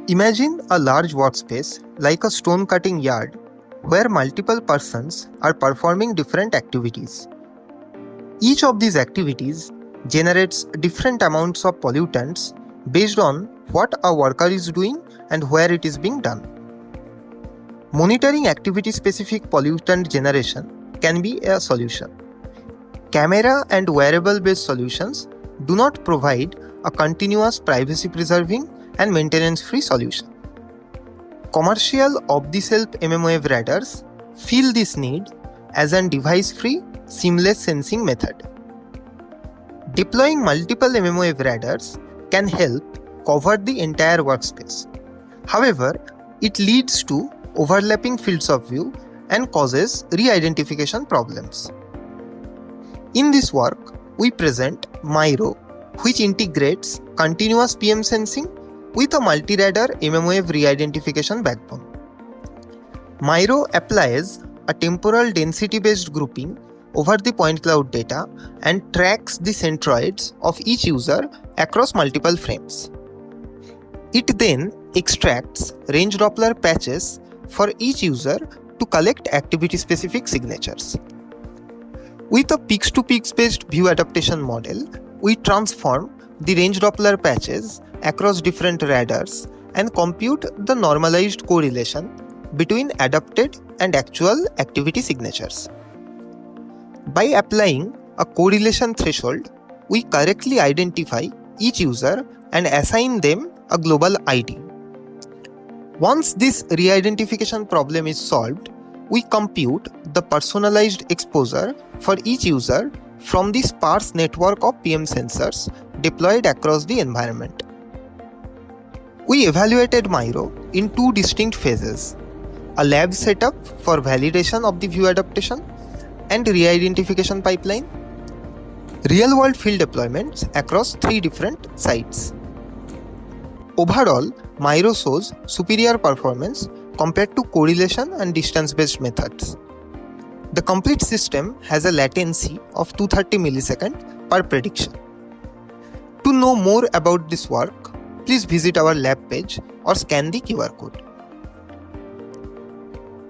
Imagine a large workspace like a stone cutting yard where multiple persons are performing different activities. Each of these activities generates different amounts of pollutants based on what a worker is doing and where it is being done. Monitoring activity-specific pollutant generation can be a solution. Camera and wearable-based solutions do not provide a continuous privacy-preserving and maintenance-free solution. Commercial off-the-shelf mmWave radars fill this need as a device-free, seamless sensing method. Deploying multiple mmWave radars can help cover the entire workspace. However, it leads to overlapping fields of view and causes re-identification problems. In this work, we present MIRO, which integrates continuous PM sensing with a multi-radar mmWave re-identification backbone. MIRO applies a temporal density-based grouping over the point cloud data and tracks the centroids of each user across multiple frames. It then extracts range Doppler patches for each user to collect activity-specific signatures. With a peaks-to-peaks based view adaptation model, we transform the range Doppler patches across different radars and compute the normalized correlation between adapted and actual activity signatures. By applying a correlation threshold, we correctly identify each user and assign them a global ID. Once this re-identification problem is solved, we compute the personalized exposure for each user from the sparse network of PM sensors deployed across the environment. We evaluated MIRO in two distinct phases: a lab setup for validation of the view adaptation and re-identification pipeline, real-world field deployments across 3 different sites. Overall, MIRO shows superior performance compared to correlation and distance-based methods. The complete system has a latency of 230 milliseconds per prediction. To know more about this work, please visit our lab page or scan the QR code.